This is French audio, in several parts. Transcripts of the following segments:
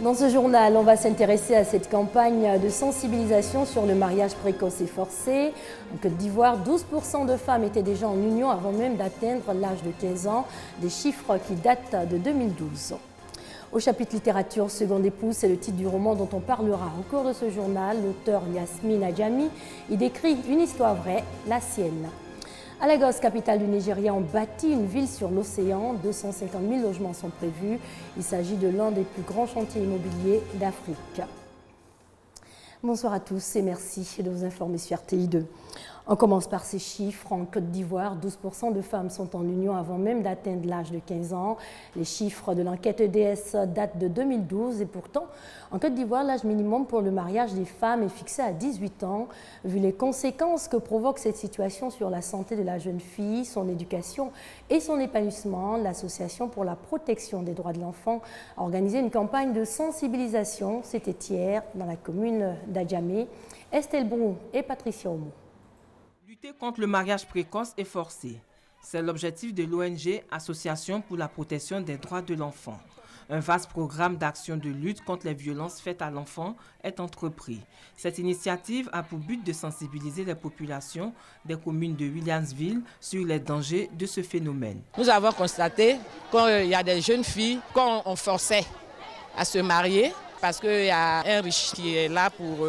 Dans ce journal, on va s'intéresser à cette campagne de sensibilisation sur le mariage précoce et forcé. En Côte d'Ivoire, 12% de femmes étaient déjà en union avant même d'atteindre l'âge de 15 ans, des chiffres qui datent de 2012. Au chapitre littérature, Seconde épouse, c'est le titre du roman dont on parlera au cours de ce journal. L'auteur Yasmine Adjami y décrit une histoire vraie, la sienne. À Lagos, capitale du Nigeria, on bâtit une ville sur l'océan. 250 000 logements sont prévus. Il s'agit de l'un des plus grands chantiers immobiliers d'Afrique. Bonsoir à tous et merci de vous informer sur RTI2. On commence par ces chiffres. En Côte d'Ivoire, 12% de femmes sont en union avant même d'atteindre l'âge de 15 ans. Les chiffres de l'enquête EDS datent de 2012 et pourtant, en Côte d'Ivoire, l'âge minimum pour le mariage des femmes est fixé à 18 ans. Vu les conséquences que provoque cette situation sur la santé de la jeune fille, son éducation et son épanouissement, l'Association pour la protection des droits de l'enfant a organisé une campagne de sensibilisation. C'était hier dans la commune d'Adjamé. Estelle Brou et Patricia Omo. Lutter contre le mariage précoce et forcé, c'est l'objectif de l'ONG Association pour la protection des droits de l'enfant. Un vaste programme d'action de lutte contre les violences faites à l'enfant est entrepris. Cette initiative a pour but de sensibiliser les populations des communes de Williamsville sur les dangers de ce phénomène. Nous avons constaté qu'il y a des jeunes filles qu'on forçait à se marier parce qu'il y a un riche qui est là pour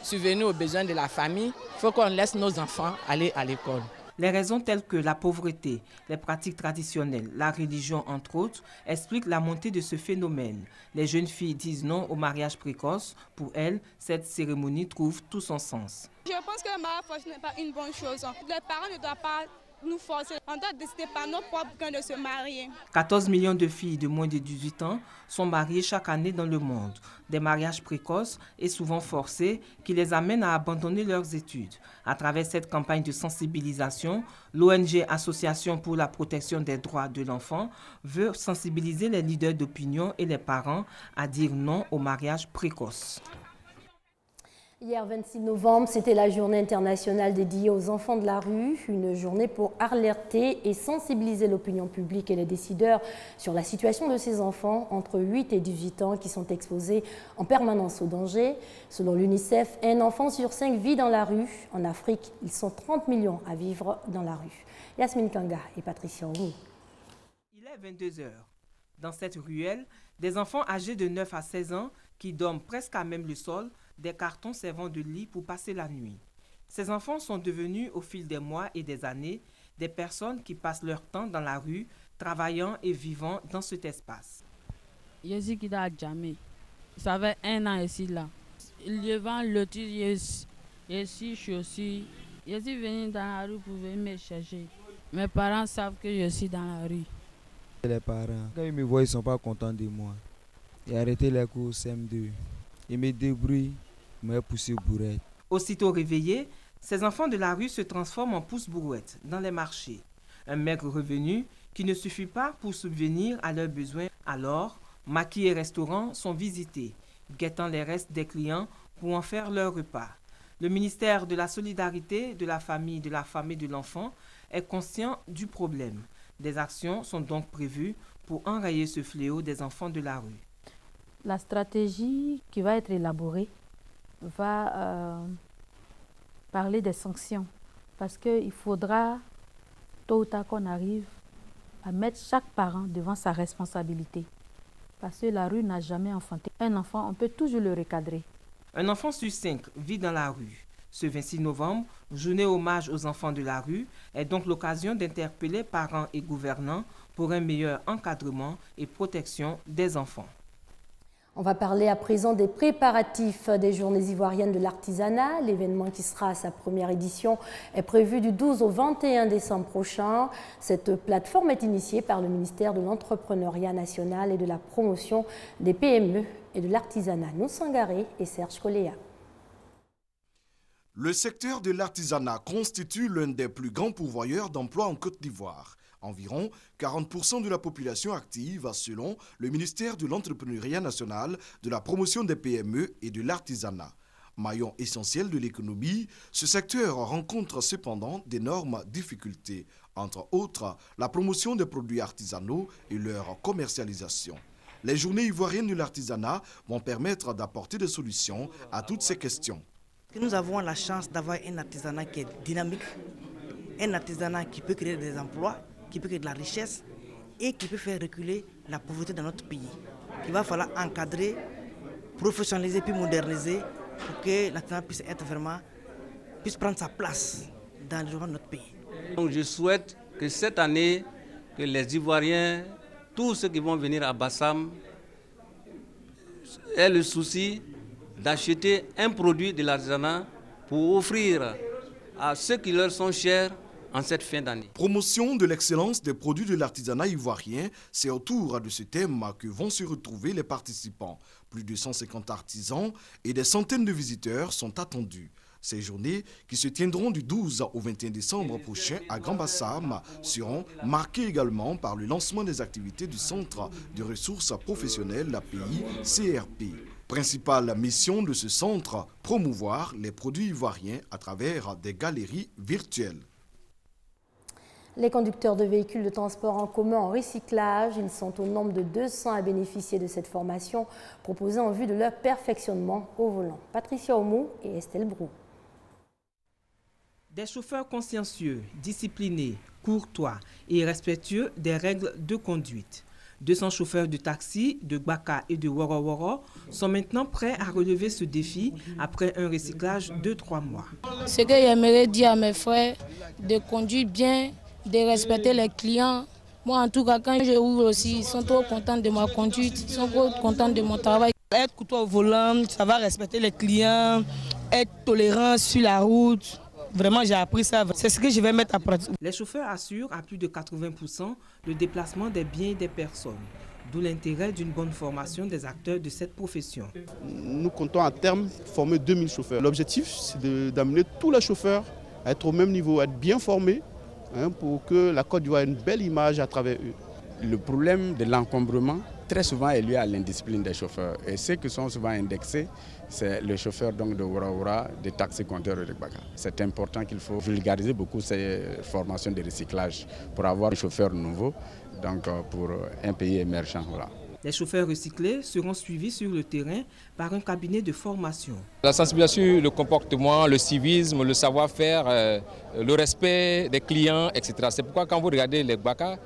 subvenir aux besoins de la famille. Il faut qu'on laisse nos enfants aller à l'école. Les raisons telles que la pauvreté, les pratiques traditionnelles, la religion entre autres, expliquent la montée de ce phénomène. Les jeunes filles disent non au mariage précoce. Pour elles, cette cérémonie trouve tout son sens. Je pense que le mariage forcé n'est pas une bonne chose. Les parents ne doivent pas nous forcer. On doit décider par nos propres gains de se marier. 14 millions de filles de moins de 18 ans sont mariées chaque année dans le monde. Des mariages précoces et souvent forcés qui les amènent à abandonner leurs études. À travers cette campagne de sensibilisation, l'ONG Association pour la protection des droits de l'enfant veut sensibiliser les leaders d'opinion et les parents à dire non au mariage précoce. Hier 26 novembre, c'était la journée internationale dédiée aux enfants de la rue, une journée pour alerter et sensibiliser l'opinion publique et les décideurs sur la situation de ces enfants entre 8 et 18 ans qui sont exposés en permanence au danger. Selon l'UNICEF, un enfant sur 5 vit dans la rue. En Afrique, ils sont 30 millions à vivre dans la rue. Yasmine Kanga et Patricia Oumou. Il est 22 heures. Dans cette ruelle, des enfants âgés de 9 à 16 ans qui dorment presque à même le sol, des cartons servant de lit pour passer la nuit. Ces enfants sont devenus, au fil des mois et des années, des personnes qui passent leur temps dans la rue, travaillant et vivant dans cet espace. Je suis qui a jamais. Ça fait 1 an ici là. Je vends le titre, je suis venu dans la rue pour venir me chercher. Mes parents savent que je suis dans la rue. Les parents, quand ils me voient, ils ne sont pas contents de moi. J'ai arrêté les cours CM2. Ils me débrouillent. Me pousser bourrette. Aussitôt réveillés, ces enfants de la rue se transforment en pousse-brouettes dans les marchés. Un maigre revenu qui ne suffit pas pour subvenir à leurs besoins. Alors, maquis et restaurants sont visités, guettant les restes des clients pour en faire leur repas. Le ministère de la Solidarité, de la Famille, de la Femme et de l'Enfant est conscient du problème. Des actions sont donc prévues pour enrayer ce fléau des enfants de la rue. La stratégie qui va être élaborée va parler des sanctions parce qu'il faudra tôt ou tard qu'on arrive à mettre chaque parent devant sa responsabilité parce que la rue n'a jamais enfanté. Un enfant, on peut toujours le recadrer. Un enfant sur 5 vit dans la rue. Ce 26 novembre, journée hommage aux enfants de la rue, est donc l'occasion d'interpeller parents et gouvernants pour un meilleur encadrement et protection des enfants. On va parler à présent des préparatifs des Journées ivoiriennes de l'artisanat. L'événement qui sera à sa première édition est prévu du 12 au 21 décembre prochain. Cette plateforme est initiée par le ministère de l'Entrepreneuriat national et de la promotion des PME et de l'artisanat. Nou Sangaré et Serge Koléa. Le secteur de l'artisanat constitue l'un des plus grands pourvoyeurs d'emplois en Côte d'Ivoire. Environ 40% de la population active, selon le ministère de l'Entrepreneuriat national, de la promotion des PME et de l'artisanat. Maillon essentiel de l'économie, ce secteur rencontre cependant d'énormes difficultés, entre autres la promotion des produits artisanaux et leur commercialisation. Les journées ivoiriennes de l'artisanat vont permettre d'apporter des solutions à toutes ces questions. Nous avons la chance d'avoir un artisanat qui est dynamique, un artisanat qui peut créer des emplois, qui peut créer de la richesse et qui peut faire reculer la pauvreté dans notre pays. Il va falloir encadrer, professionnaliser puis moderniser pour que l'artisanat puisse prendre sa place dans le développement de notre pays. Donc je souhaite que cette année, que les Ivoiriens, tous ceux qui vont venir à Bassam, aient le souci d'acheter un produit de l'artisanat pour offrir à ceux qui leur sont chers en cette fin d'année. Promotion de l'excellence des produits de l'artisanat ivoirien, c'est autour de ce thème que vont se retrouver les participants. Plus de 150 artisans et des centaines de visiteurs sont attendus. Ces journées, qui se tiendront du 12 au 21 décembre prochain à Grand Bassam, seront marquées également par le lancement des activités du Centre de ressources professionnelles API CRP. Principale mission de ce centre, promouvoir les produits ivoiriens à travers des galeries virtuelles. Les conducteurs de véhicules de transport en commun en recyclage, ils sont au nombre de 200 à bénéficier de cette formation proposée en vue de leur perfectionnement au volant. Patricia Omou et Estelle Brou. Des chauffeurs consciencieux, disciplinés, courtois et respectueux des règles de conduite. 200 chauffeurs de taxi, de Gbaka et de Woro Woro sont maintenant prêts à relever ce défi après un recyclage de 3 mois. Ce que j'aimerais dire à mes frères, de conduire bien, de respecter les clients. Moi, en tout cas, quand je roule aussi, ils sont trop contents de ma conduite, ils sont trop contents de mon travail. Être courtois au volant, ça va respecter les clients, être tolérant sur la route. Vraiment, j'ai appris ça. C'est ce que je vais mettre à pratique. Les chauffeurs assurent à plus de 80% le déplacement des biens et des personnes, d'où l'intérêt d'une bonne formation des acteurs de cette profession. Nous comptons à terme former 2000 chauffeurs. L'objectif, c'est d'amener tous les chauffeurs à être au même niveau, à être bien formés, pour que la Côte d'Ivoire ait une belle image à travers eux. Le problème de l'encombrement, très souvent, est lié à l'indiscipline des chauffeurs. Et ceux qui sont souvent indexés, c'est les chauffeurs donc, de Wara, des taxis-compteurs de Gbaka. C'est important qu'il faut vulgariser beaucoup ces formations de recyclage pour avoir des chauffeurs nouveaux, donc pour un pays émergent. Voilà. Les chauffeurs recyclés seront suivis sur le terrain par un cabinet de formation. La sensibilisation, le comportement, le civisme, le savoir-faire, le respect des clients, etc. C'est pourquoi quand vous regardez les Gbaka,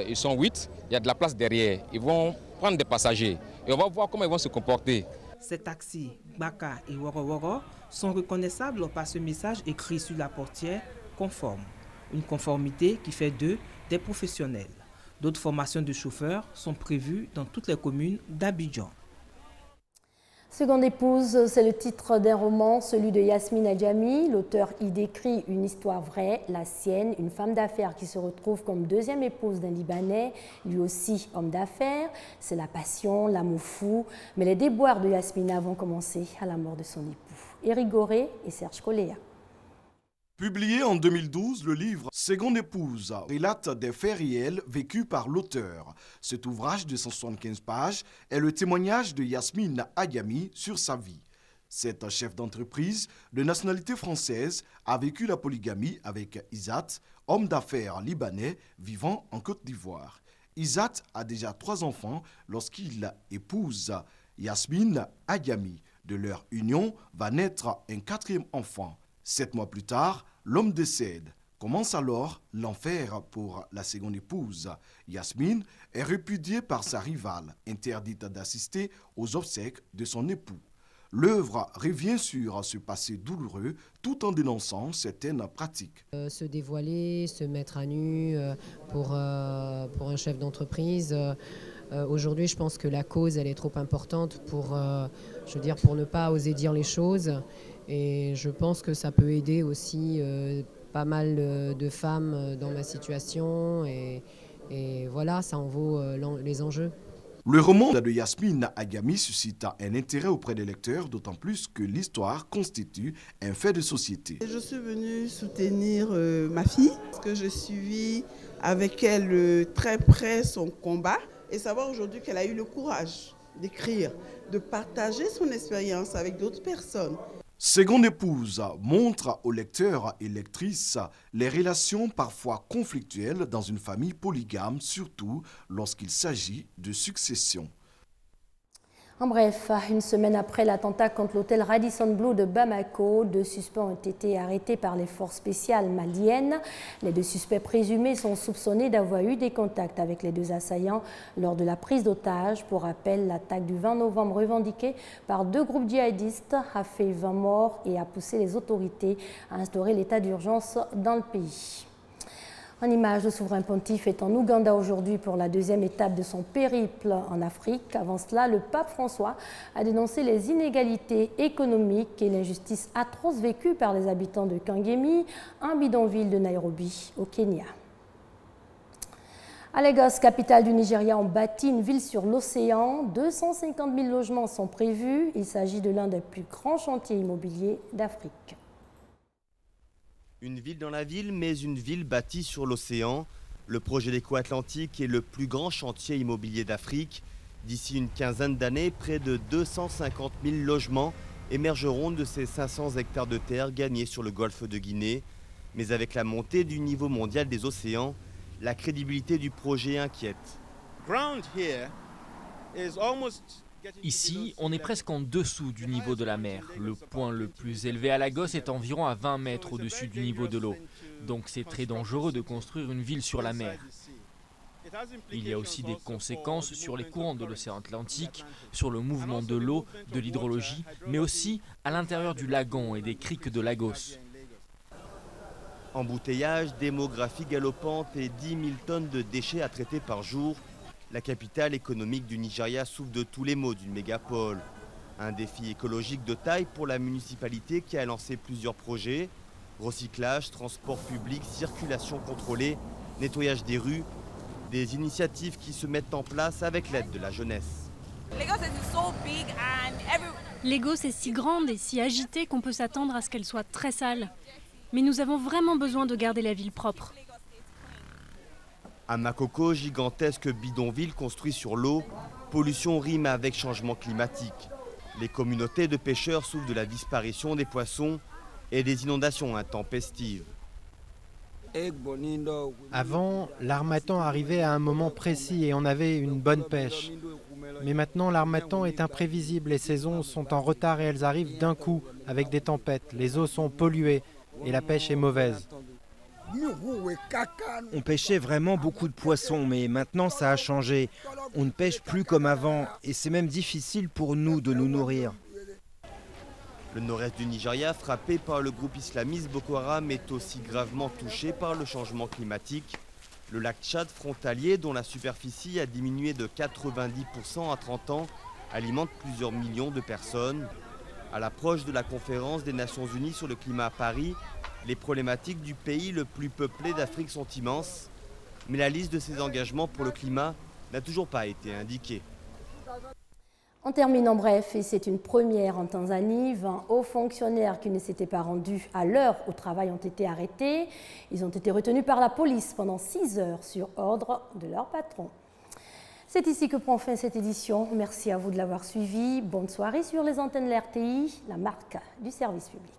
ils sont 8, il y a de la place derrière. Ils vont prendre des passagers et on va voir comment ils vont se comporter. Ces taxis, Gbaka et Woro Woro, sont reconnaissables par ce message écrit sur la portière « Conforme ». Une conformité qui fait d'eux des professionnels. D'autres formations de chauffeurs sont prévues dans toutes les communes d'Abidjan. Seconde épouse, c'est le titre d'un roman, celui de Yasmine Adjami. L'auteur y décrit une histoire vraie, la sienne, une femme d'affaires qui se retrouve comme deuxième épouse d'un Libanais, lui aussi homme d'affaires. C'est la passion, l'amour fou, mais les déboires de Yasmina vont commencer à la mort de son époux. Éric Goré et Serge Coléa. Publié en 2012, le livre « Seconde épouse » relate des faits réels vécus par l'auteur. Cet ouvrage de 175 pages est le témoignage de Yasmine Adjami sur sa vie. Cette chef d'entreprise de nationalité française a vécu la polygamie avec Izzat, homme d'affaires libanais vivant en Côte d'Ivoire. Izzat a déjà 3 enfants lorsqu'il épouse Yasmine Adjami. De leur union va naître un 4e enfant. 7 mois plus tard, l'homme décède. Commence alors l'enfer pour la seconde épouse. Yasmine est répudiée par sa rivale, interdite d'assister aux obsèques de son époux. L'œuvre revient sur ce passé douloureux tout en dénonçant certaines pratiques. Se dévoiler, se mettre à nu pour un chef d'entreprise. Aujourd'hui, je pense que la cause elle est trop importante pour ne pas oser dire les choses. Et je pense que ça peut aider aussi pas mal de femmes dans ma situation. Et voilà, ça en vaut les enjeux. Le roman de Yasmine Adjami suscite un intérêt auprès des lecteurs, d'autant plus que l'histoire constitue un fait de société. Je suis venue soutenir ma fille, parce que je suivis avec elle très près son combat, et savoir aujourd'hui qu'elle a eu le courage d'écrire, de partager son expérience avec d'autres personnes. Seconde épouse montre aux lecteurs et lectrices les relations parfois conflictuelles dans une famille polygame, surtout lorsqu'il s'agit de succession. En bref, une semaine après l'attentat contre l'hôtel Radisson Blu de Bamako, 2 suspects ont été arrêtés par les forces spéciales maliennes. Les 2 suspects présumés sont soupçonnés d'avoir eu des contacts avec les 2 assaillants lors de la prise d'otages. Pour rappel, l'attaque du 20 novembre revendiquée par 2 groupes djihadistes a fait 20 morts et a poussé les autorités à instaurer l'état d'urgence dans le pays. En image, le souverain pontife est en Ouganda aujourd'hui pour la 2e étape de son périple en Afrique. Avant cela, le pape François a dénoncé les inégalités économiques et l'injustice atroce vécue par les habitants de Kangemi, un bidonville de Nairobi, au Kenya. À Lagos, capitale du Nigeria, on bâtit une ville sur l'océan. 250 000 logements sont prévus. Il s'agit de l'un des plus grands chantiers immobiliers d'Afrique. Une ville dans la ville, mais une ville bâtie sur l'océan. Le projet d'Éco-Atlantique est le plus grand chantier immobilier d'Afrique. D'ici une quinzaine d'années, près de 250 000 logements émergeront de ces 500 hectares de terre gagnés sur le golfe de Guinée. Mais avec la montée du niveau mondial des océans, la crédibilité du projet inquiète. Ici, on est presque en dessous du niveau de la mer. Le point le plus élevé à Lagos est environ à 20 mètres au-dessus du niveau de l'eau. Donc c'est très dangereux de construire une ville sur la mer. Il y a aussi des conséquences sur les courants de l'océan Atlantique, sur le mouvement de l'eau, de l'hydrologie, mais aussi à l'intérieur du lagon et des criques de Lagos. Embouteillage, démographie galopante et 10 000 tonnes de déchets à traiter par jour. La capitale économique du Nigeria souffre de tous les maux d'une mégapole. Un défi écologique de taille pour la municipalité qui a lancé plusieurs projets. Recyclage, transport public, circulation contrôlée, nettoyage des rues. Des initiatives qui se mettent en place avec l'aide de la jeunesse. Lagos est si grande et si agitée qu'on peut s'attendre à ce qu'elle soit très sale. Mais nous avons vraiment besoin de garder la ville propre. À Makoko, gigantesque bidonville construit sur l'eau, pollution rime avec changement climatique. Les communautés de pêcheurs souffrent de la disparition des poissons et des inondations intempestives. Avant, l'harmattan arrivait à un moment précis et on avait une bonne pêche. Mais maintenant, l'harmattan est imprévisible, les saisons sont en retard et elles arrivent d'un coup avec des tempêtes. Les eaux sont polluées et la pêche est mauvaise. On pêchait vraiment beaucoup de poissons, mais maintenant ça a changé. On ne pêche plus comme avant et c'est même difficile pour nous de nous nourrir. Le nord-est du Nigeria, frappé par le groupe islamiste Boko Haram, est aussi gravement touché par le changement climatique. Le lac Tchad frontalier, dont la superficie a diminué de 90% à 30 ans, alimente plusieurs millions de personnes. À l'approche de la conférence des Nations Unies sur le climat à Paris, les problématiques du pays le plus peuplé d'Afrique sont immenses, mais la liste de ces engagements pour le climat n'a toujours pas été indiquée. On termine en bref, et c'est une première en Tanzanie. 20 hauts fonctionnaires qui ne s'étaient pas rendus à l'heure au travail ont été arrêtés. Ils ont été retenus par la police pendant 6 heures sur ordre de leur patron. C'est ici que prend fin cette édition. Merci à vous de l'avoir suivi. Bonne soirée sur les antennes de l'RTI, la marque du service public.